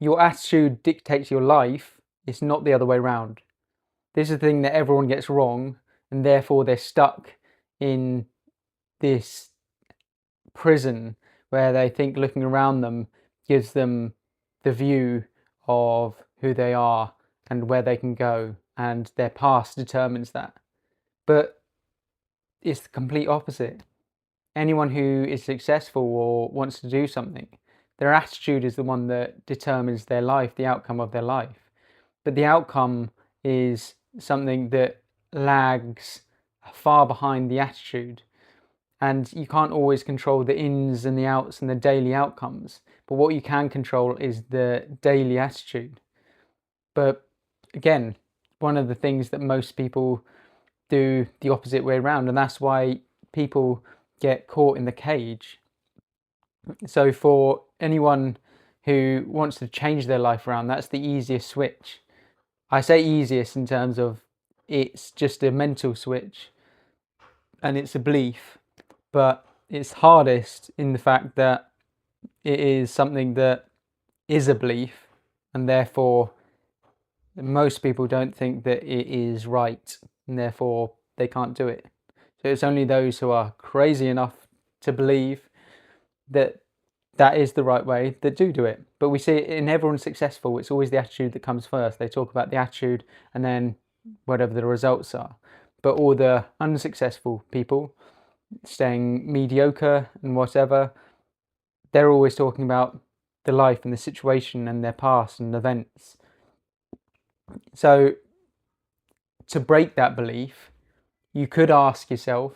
your attitude dictates your life, it's not the other way around. This is the thing that everyone gets wrong, and therefore they're stuck in this prison where they think looking around them gives them the view of who they are and where they can go, and their past determines that. But it's the complete opposite. Anyone who is successful or wants to do something, their attitude is the one that determines their life, the outcome of their life. But the outcome is something that lags far behind the attitude. And you can't always control the ins and the outs and the daily outcomes. But what you can control is the daily attitude. But again, one of the things that most people do the opposite way around, and that's why people get caught in the cage. So for anyone who wants to change their life around, that's the easiest switch. I say easiest in terms of it's just a mental switch and it's a belief, but it's hardest in the fact that it is something that is a belief, and therefore most people don't think that it is right, and therefore they can't do it. So it's only those who are crazy enough to believe that that is the right way that do it. But we see it in everyone successful, it's always the attitude that comes first. They talk about the attitude and then whatever the results are. But all the unsuccessful people, staying mediocre and whatever, they're always talking about the life and the situation and their past and events. So to break that belief, you could ask yourself,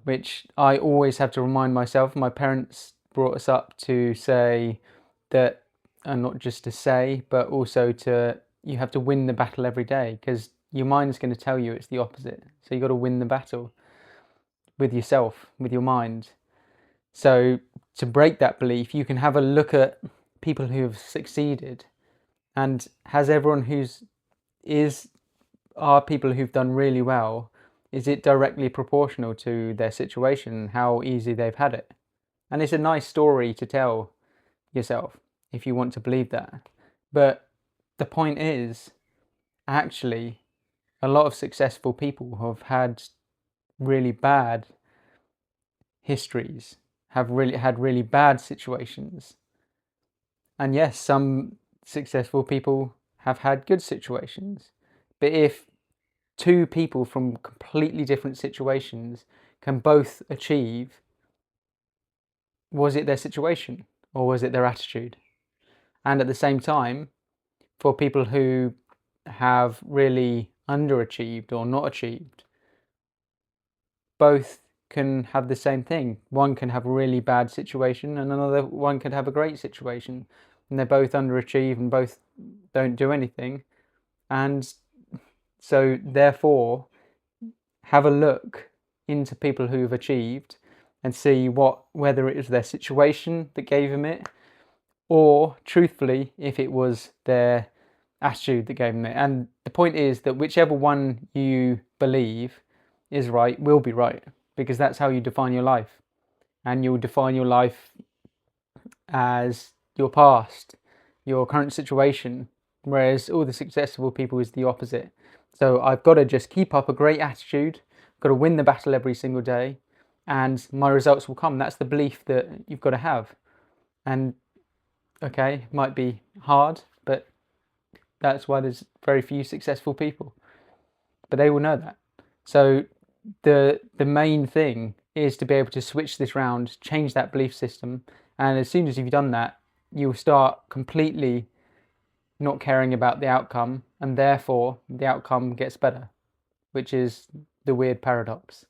which I always have to remind myself, my parents brought us up to say that, and not just to say, but also to, you have to win the battle every day, because your mind's going to tell you it's the opposite. So you've got to win the battle with yourself, with your mind. So to break that belief, you can have a look at people who have succeeded, and has everyone are people who've done really well, is it directly proportional to their situation, how easy they've had it? And it's a nice story to tell yourself if you want to believe that. But the point is, actually, a lot of successful people have had really bad histories, have really had really bad situations. And yes, some successful people have had good situations. But if two people from completely different situations can both achieve, was it their situation or was it their attitude? And at the same time, for people who have really underachieved or not achieved, both can have the same thing. One can have a really bad situation and another one could have a great situation, and they're both underachieved and both don't do anything. And so therefore, have a look into people who've achieved and see whether it was their situation that gave them it, or truthfully, if it was their attitude that gave them it. And the point is that whichever one you believe is right will be right, because that's how you define your life. And you'll define your life as your past, your current situation, whereas all the successful people is the opposite. So I've got to just keep up a great attitude, got to win the battle every single day, and my results will come. That's the belief that you've got to have. And okay, might be hard, but that's why there's very few successful people. But they will know that. So the main thing is to be able to switch this round, change that belief system, and as soon as you've done that, you'll start completely not caring about the outcome, and therefore the outcome gets better, which is the weird paradox.